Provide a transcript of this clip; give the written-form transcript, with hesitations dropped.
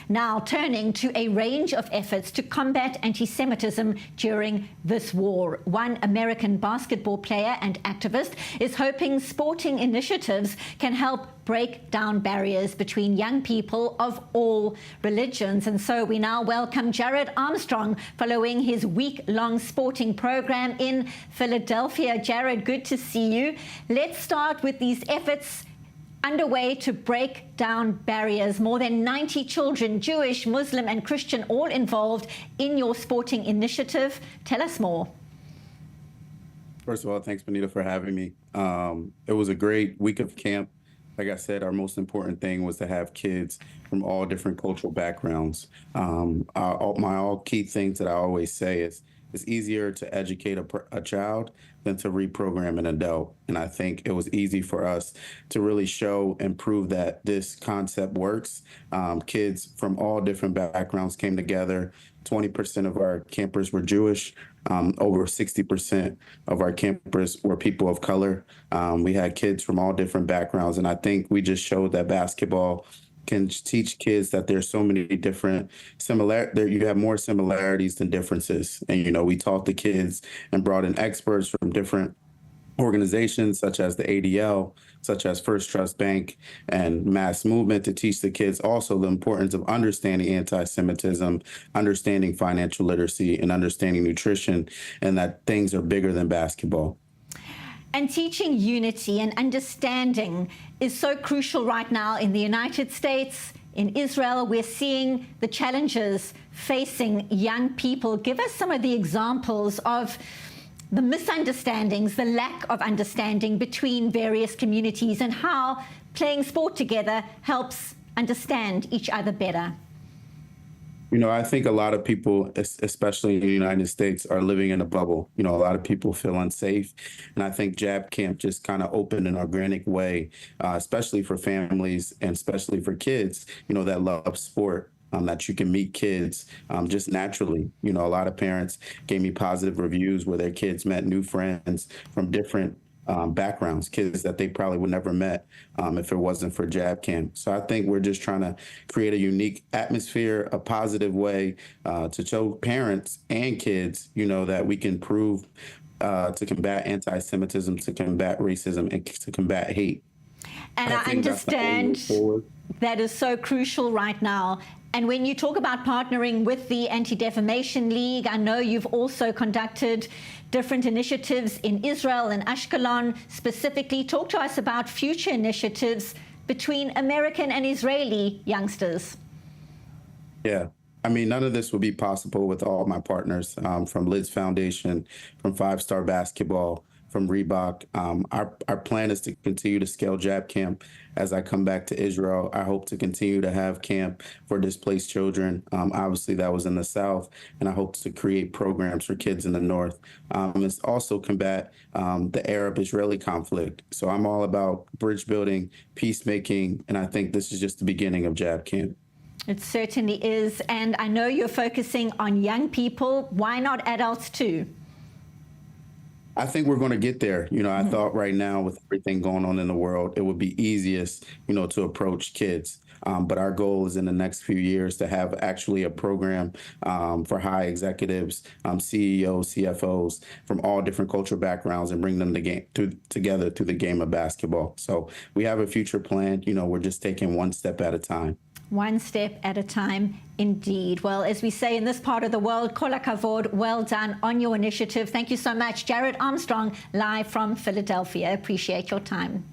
now turning to a range of efforts to combat anti-Semitism during this war. One American basketball player and activist is hoping sporting initiatives can help break down barriers between young people of all religions. And so we now welcome Jared Armstrong following his week-long sporting program in Philadelphia. Jared, good to see you. Let's start with these efforts underway to break down barriers. More than 90 children, Jewish, Muslim and Christian, all involved in your sporting initiative. Tell us more. First of all, thanks, Benita, for having me. It was a great week of camp. Like I said, our most important thing was to have kids from all different cultural backgrounds. All key things that I always say is it's easier to educate a child than to reprogram an adult. And I think it was easy for us to really show and prove that this concept works. Kids from all different backgrounds came together. 20% of our campers were Jewish. Over 60% of our campers were people of color. We had kids from all different backgrounds. And I think we just showed that basketball can teach kids that there's so many different you have more similarities than differences. And, we taught the kids and brought in experts from different organizations such as the ADL, such as First Trust Bank and Mass Movement, to teach the kids also the importance of understanding anti-Semitism, understanding financial literacy, and understanding nutrition, and that things are bigger than basketball. And teaching unity and understanding is so crucial right now in the United States. In Israel, we're seeing the challenges facing young people. Give us some of the examples of the misunderstandings, the lack of understanding between various communities, and how playing sport together helps understand each other better. I think a lot of people, especially in the United States, are living in a bubble. A lot of people feel unsafe. And I think Jab Camp just kind of opened an organic way, especially for families and especially for kids, that love sport. That you can meet kids just naturally. A lot of parents gave me positive reviews where their kids met new friends from different backgrounds, kids that they probably would never met if it wasn't for Jab Camp. So I think we're just trying to create a unique atmosphere, a positive way to show parents and kids, that we can prove to combat anti-Semitism, to combat racism, and to combat hate. And I understand that is so crucial right now. And when you talk about partnering with the Anti-Defamation League, I know you've also conducted different initiatives in Israel and Ashkelon specifically. Talk to us about future initiatives between American and Israeli youngsters. Yeah. None of this would be possible with all my partners, from Lids Foundation, from Five Star Basketball, from Reebok. Our plan is to continue to scale Jab Camp. As I come back to Israel, I hope to continue to have camp for displaced children. Obviously, that was in the South, and I hope to create programs for kids in the North. It's also combat the Arab-Israeli conflict. So I'm all about bridge building, peacemaking, and I think this is just the beginning of Jab Camp. It certainly is. And I know you're focusing on young people. Why not adults too? I think we're going to get there. I thought right now with everything going on in the world, it would be easiest, to approach kids. But our goal is in the next few years to have actually a program for high executives, CEOs, CFOs from all different cultural backgrounds and bring them together through the game of basketball. So we have a future plan. We're just taking one step at a time. One step at a time, indeed. Well, as we say in this part of the world, kol hakavod, well done on your initiative. Thank you so much. Jared Armstrong, live from Philadelphia. Appreciate your time.